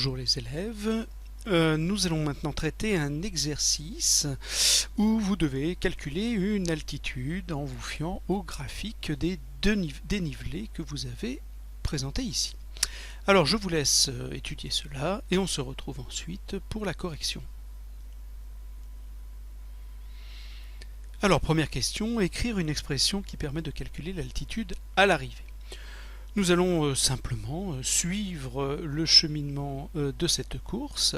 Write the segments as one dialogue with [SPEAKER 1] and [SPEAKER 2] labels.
[SPEAKER 1] Bonjour les élèves, nous allons maintenant traiter un exercice où vous devez calculer une altitude en vous fiant au graphique des dénivelés que vous avez présenté ici. Alors je vous laisse étudier cela et on se retrouve ensuite pour la correction. Alors première question, écrire une expression qui permet de calculer l'altitude à l'arrivée. Nous allons simplement suivre le cheminement de cette course.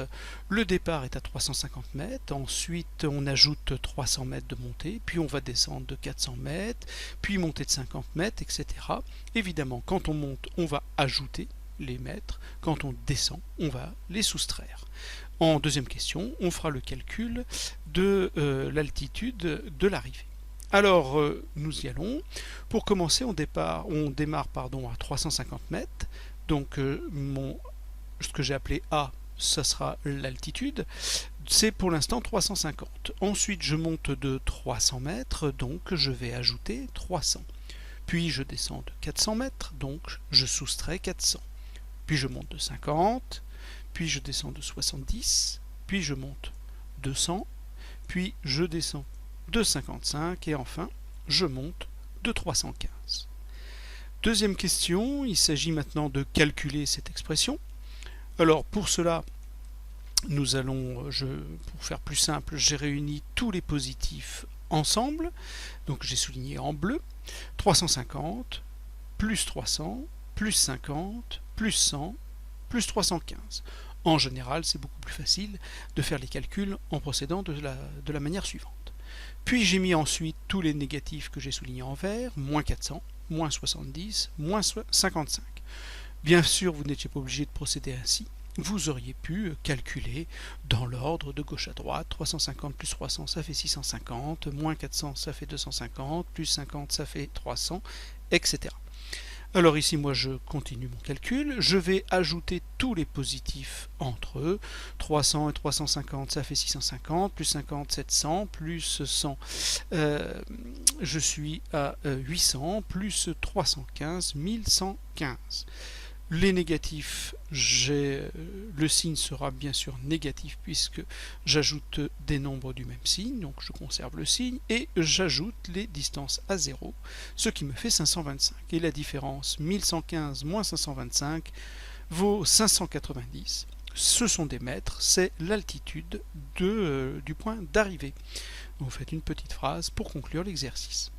[SPEAKER 1] Le départ est à 350 mètres, ensuite on ajoute 300 mètres de montée, puis on va descendre de 400 mètres, puis monter de 50 mètres, etc. Évidemment, quand on monte, on va ajouter les mètres, quand on descend, on va les soustraire. En deuxième question, on fera le calcul de l'altitude de l'arrivée. Alors, nous y allons. Pour commencer, on démarre à 350 mètres. Donc, ce que j'ai appelé A, ça sera l'altitude. C'est pour l'instant 350. Ensuite, je monte de 300 mètres, donc je vais ajouter 300. Puis, je descends de 400 mètres, donc je soustrais 400. Puis, je monte de 50. Puis, je descends de 70. Puis, je monte de 100. Puis, je descends de 55 et enfin je monte de 315. Deuxième question, il s'agit maintenant de calculer cette expression. Alors pour cela, nous allons, pour faire plus simple, j'ai réuni tous les positifs ensemble, donc j'ai souligné en bleu, 350, plus 300, plus 50, plus 100, plus 315. En général, c'est beaucoup plus facile de faire les calculs en procédant de la manière suivante. Puis j'ai mis ensuite tous les négatifs que j'ai soulignés en vert, moins 400, moins 70, moins 55. Bien sûr, vous n'étiez pas obligé de procéder ainsi. Vous auriez pu calculer dans l'ordre de gauche à droite. 350 plus 300, ça fait 650, moins 400, ça fait 250, plus 50, ça fait 300, etc. Alors ici, moi, je continue mon calcul. Je vais ajouter tous les positifs entre eux. 300 et 350, ça fait 650. Plus 50, 700. Plus 100, je suis à 800. Plus 315, 1115. Les négatifs, le signe sera bien sûr négatif puisque j'ajoute des nombres du même signe, donc je conserve le signe et j'ajoute les distances à 0, ce qui me fait 525. Et la différence 1115 moins 525 vaut 590. Ce sont des mètres, c'est l'altitude du point d'arrivée. Vous faites une petite phrase pour conclure l'exercice.